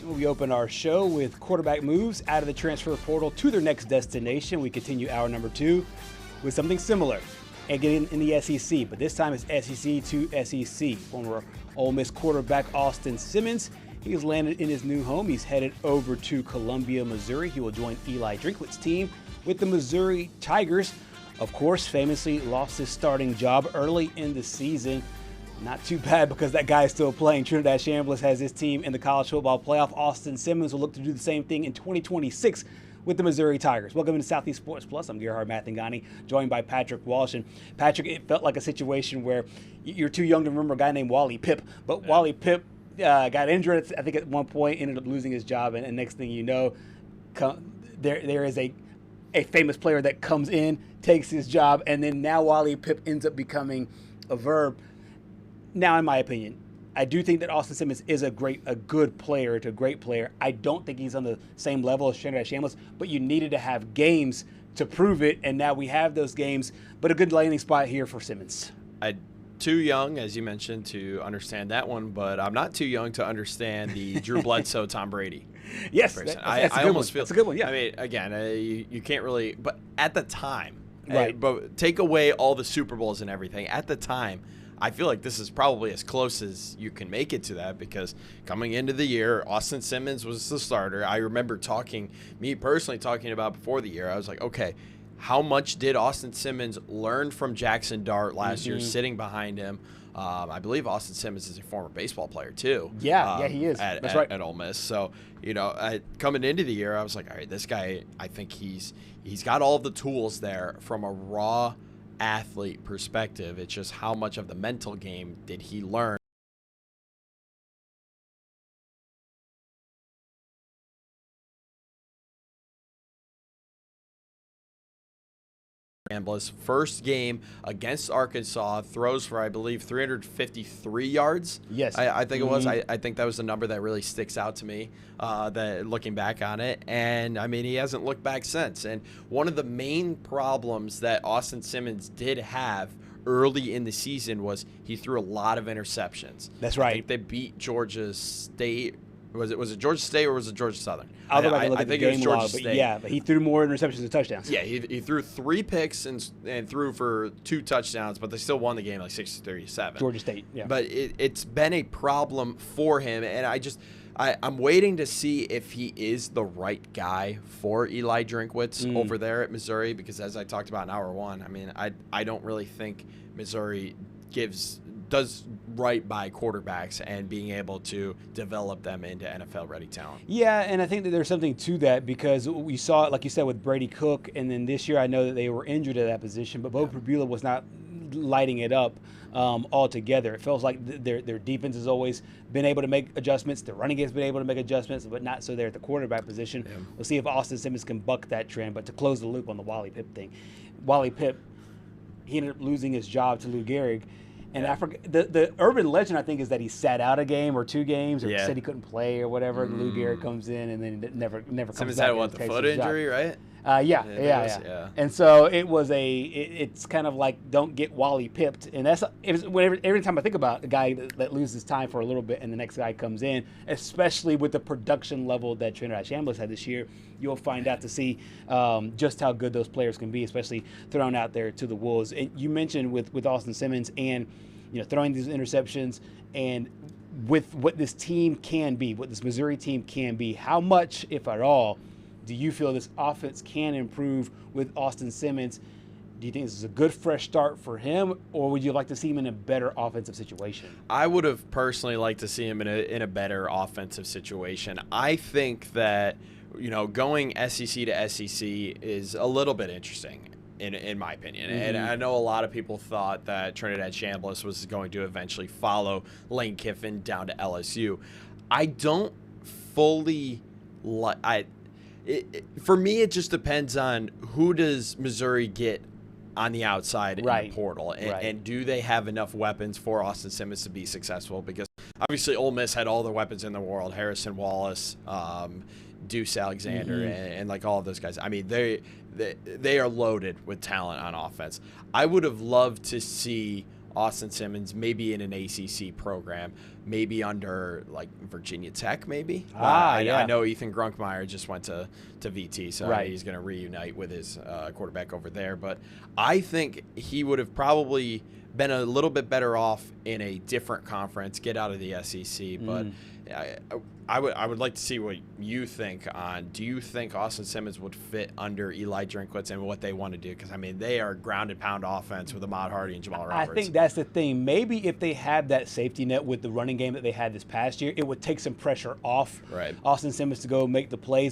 We open our show with quarterback moves out of the transfer portal to their next destination. We continue hour number 2 with something similar, again in the SEC, but this time it's SEC to SEC. Former Ole Miss quarterback Austin Simmons, he has landed in his new home. He's headed over to Columbia, Missouri. He will join Eli Drinkwitz's team with the Missouri Tigers. Of course, famously lost his starting job early in the season. Not too bad because that guy is still playing. Trinidad Chambliss has his team in the college football playoff. Austin Simmons will look to do the same thing in 2026 with the Missouri Tigers. Welcome to Southeast Sports Plus. I'm Gerhard Mathangani, joined by Patrick Walsh. And Patrick, it felt like a situation where you're too young to remember a guy named Wally Pipp, but Wally Pipp got injured, I think at one point, ended up losing his job, and next thing you know, there is a famous player that comes in, takes his job, and then now Wally Pipp ends up becoming a verb. Now, in my opinion, I do think that Austin Simmons is a good player. It's a great player. I don't think he's on the same level as Trinidad Chambliss, but you needed to have games to prove it, and now we have those games. But a good landing spot here for Simmons. Too young, as you mentioned, to understand that one, but I'm not too young to understand the Drew Bledsoe, Tom Brady. Yes, I almost feel that's a good one. Yeah, I mean, again, you can't really, but at the time, right? But take away all the Super Bowls and everything. At the time, I feel like this is probably as close as you can make it to that, because coming into the year, Austin Simmons was the starter. I remember me personally talking about before the year, I was like, okay, how much did Austin Simmons learn from Jackson Dart last year, sitting behind him? I believe Austin Simmons is a former baseball player too. Yeah, he is. That's right. At Ole Miss. So, coming into the year, I was like, all right, this guy, I think he's got all the tools there from a raw athlete perspective. It's just how much of the mental game did he learn? First game against Arkansas, throws for, I believe, 353 yards. Yes. I think it was. I think that was the number that really sticks out to me, that looking back on it. And, I mean, he hasn't looked back since. And one of the main problems that Austin Simmons did have early in the season was he threw a lot of interceptions. That's right. I think they beat Georgia State. Was it Georgia State or was it Georgia Southern? I'll go back and look I at think the game it was Georgia log, State. but yeah, but he threw more interceptions than touchdowns. Yeah, he threw 3 picks and threw for 2 touchdowns, but they still won the game like 60-37. Georgia State, yeah. But it's been a problem for him, and I'm waiting to see if he is the right guy for Eli Drinkwitz over there at Missouri, because as I talked about in hour 1, I mean, I don't really think Missouri does right by quarterbacks and being able to develop them into NFL-ready talent. Yeah, and I think that there's something to that, because we saw it, like you said, with Brady Cook, and then this year I know that they were injured at that position, but Bo Prabula was not lighting it up altogether. It feels like their defense has always been able to make adjustments. The running game's been able to make adjustments, but not so there at the quarterback position. Yeah. We'll see if Austin Simmons can buck that trend. But to close the loop on the Wally Pipp thing, Wally Pipp, he ended up losing his job to Lou Gehrig. And I forget, the urban legend, I think, is that he sat out a game or 2 games, or said he couldn't play or whatever. Lou Gehrig comes in and then never comes back. Simmons had the foot injury, right? Yeah. And so it's kind of like, don't get Wally Pipped. And every time I think about a guy that loses time for a little bit and the next guy comes in, especially with the production level that Trinidad Chambliss had this year, you'll find out to see just how good those players can be, especially thrown out there to the Wolves. And you mentioned with Austin Simmons and throwing these interceptions, and with what this team can be, what this Missouri team can be, how much, if at all, do you feel this offense can improve with Austin Simmons? Do you think this is a good fresh start for him, or would you like to see him in a better offensive situation? I would have personally liked to see him in a better offensive situation. I think that going SEC to SEC is a little bit interesting, in my opinion. And I know a lot of people thought that Trinidad Chambliss was going to eventually follow Lane Kiffin down to LSU. I don't fully for me, it just depends on who does Missouri get on the outside in the portal, and do they have enough weapons for Austin Simmons to be successful? Because obviously Ole Miss had all the weapons in the world: Harrison Wallace, Deuce Alexander, and like all of those guys. I mean, they are loaded with talent on offense. I would have loved to see Austin Simmons, maybe in an ACC program, maybe under like Virginia Tech, maybe. I know Ethan Grunkmeyer just went to VT, so he's going to reunite with his quarterback over there. But I think he would have probably been a little bit better off in a different conference, get out of the SEC. But I would like to see what you think on, do you think Austin Simmons would fit under Eli Drinkwitz and what they want to do? Because, I mean, they are ground and pound offense with Ahmad Hardy and Jamal Roberts. I think that's the thing. Maybe if they had that safety net with the running game that they had this past year, it would take some pressure off Austin Simmons to go make the plays.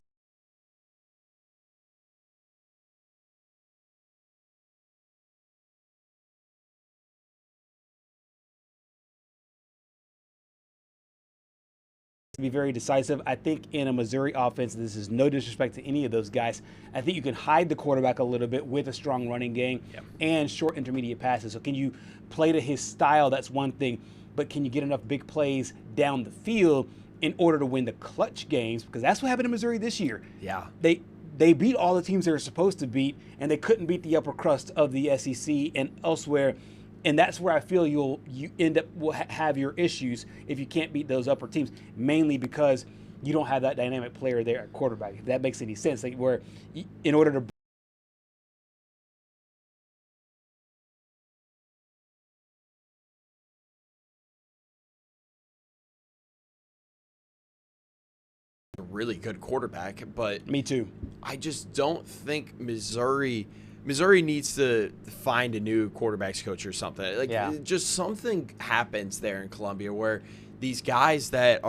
To be very decisive. I think in a Missouri offense, this is no disrespect to any of those guys, I think you can hide the quarterback a little bit with a strong running game and short intermediate passes. So can you play to his style? That's one thing. But can you get enough big plays down the field in order to win the clutch games? Because that's what happened in Missouri this year. Yeah. They beat all the teams they were supposed to beat, and they couldn't beat the upper crust of the SEC and elsewhere. And that's where I feel you end up will have your issues if you can't beat those upper teams, mainly because you don't have that dynamic player there at quarterback. If that makes any sense, like where in order to a really good quarterback, but me too. I just don't think Missouri needs to find a new quarterbacks coach or something. Like just something happens there in Columbia where these guys that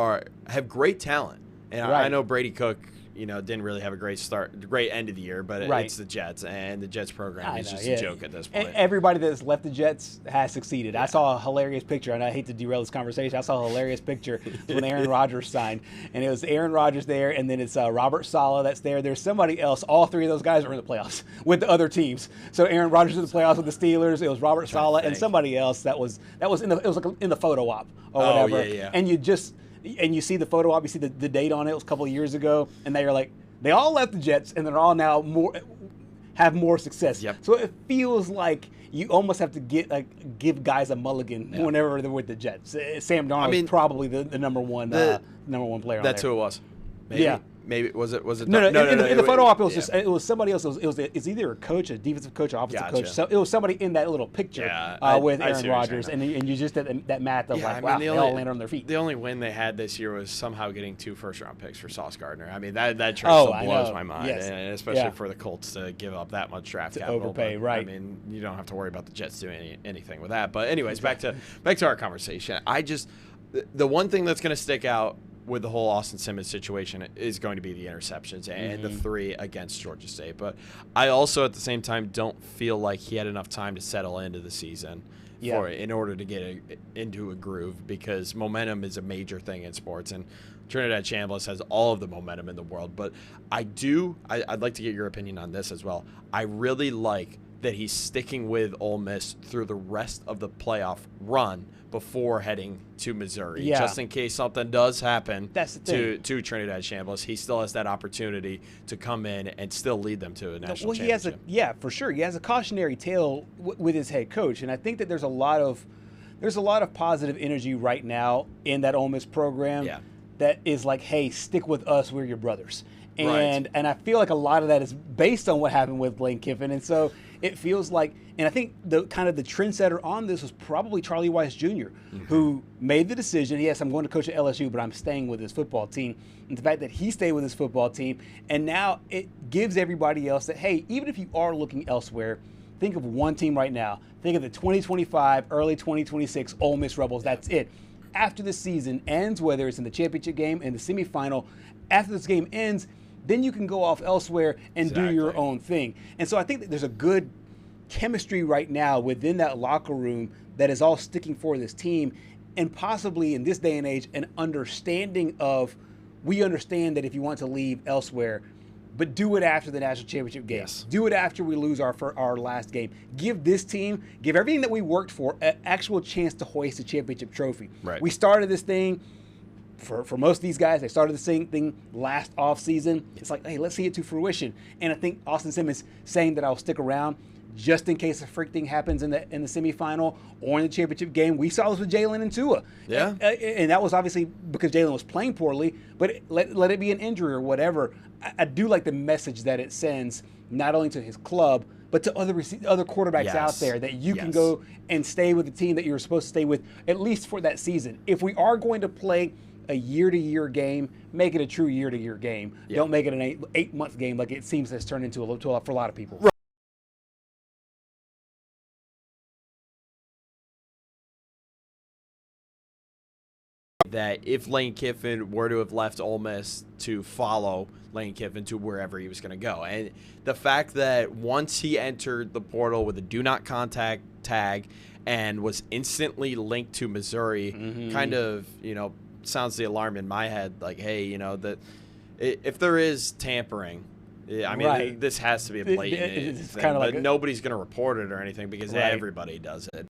have great talent. And I know Brady Cook, didn't really have a great end of the year, but it's the Jets, and the Jets program is just a joke at this point. And everybody that's left the Jets has succeeded. I saw a hilarious picture, and I hate to derail this conversation. I saw a hilarious picture when Aaron Rodgers signed, and it was Aaron Rodgers there, and then it's Robert Saleh that's there. There's somebody else. All three of those guys are in the playoffs with the other teams. So Aaron Rodgers in the playoffs with the Steelers. It was Robert Saleh and somebody else that was in the photo op or whatever. And you see the photo op, you see the date on it. It was a couple of years ago, and they are like, they all left the Jets, and they're all now have more success. So it feels like you almost have to give guys a mulligan whenever they're with the Jets. Sam Darnold is probably the number one player. That's who it was. Maybe. Maybe was it? No. In the photo op, it was somebody else. It's either a coach, a defensive coach, or offensive coach. So it was somebody in that little picture with Aaron Rodgers, and you just did that math of wow, they all landed on their feet. The only win they had this year was somehow getting 2 first-round picks for Sauce Gardner. I mean, that trade still blows my mind, and especially for the Colts to give up that much draft capital. Overpay, I mean, you don't have to worry about the Jets doing anything with that. But anyways, back to our conversation. The one thing that's going to stick out with the whole Austin Simmons situation is going to be the interceptions and the 3 against Georgia State. But I also, at the same time, don't feel like he had enough time to settle into the season in order to get into a groove, because momentum is a major thing in sports. And Trinidad Chambliss has all of the momentum in the world. But I'd like to get your opinion on this as well. I really like that he's sticking with Ole Miss through the rest of the playoff run before heading to Missouri. Just in case something does happen to Trinidad Chambliss, he still has that opportunity to come in and still lead them to a national championship. For sure. He has a cautionary tale with his head coach, and I think that there's a lot of positive energy right now in that Ole Miss program that is like, hey, stick with us, we're your brothers. And I feel like a lot of that is based on what happened with Lane Kiffin. And so it feels like, and I think the trendsetter on this was probably Charlie Weiss Jr., who made the decision, yes, I'm going to coach at LSU, but I'm staying with his football team. And the fact that he stayed with his football team, and now it gives everybody else that, hey, even if you are looking elsewhere, think of one team right now. Think of the 2025, early 2026 Ole Miss Rebels. That's it. After the season ends, whether it's in the championship game, in the semifinal, after this game ends, then you can go off elsewhere and do your own thing. And so I think that there's a good chemistry right now within that locker room that is all sticking for this team, and possibly in this day and age, an understanding of, we understand that if you want to leave elsewhere, but do it after the national championship game. Do it after we lose our last game. Give this team, give everything that we worked for, an actual chance to hoist a championship trophy. We started this thing. For most of these guys, they started the same thing last offseason. It's like, hey, let's see it to fruition. And I think Austin Simmons saying that I'll stick around just in case a freak thing happens in the semifinal or in the championship game. We saw this with Jalen and Tua. Yeah. And that was obviously because Jalen was playing poorly, but let it be an injury or whatever. I do like the message that it sends not only to his club, but to other quarterbacks out there, that you can go and stay with the team that you're supposed to stay with, at least for that season. If we are going to play a year-to-year game, make it a true year-to-year game. Yeah. Don't make it an 8-month game like it seems has turned into for a lot of people. Right. That if Lane Kiffin were to have left Ole Miss, to follow Lane Kiffin to wherever he was going to go. And the fact that once he entered the portal with a do not contact tag and was instantly linked to Missouri kind of, sounds the alarm in my head, like, hey, that if there is tampering, I mean, this has to be a blatant thing, but nobody's going to report it or anything because everybody does it.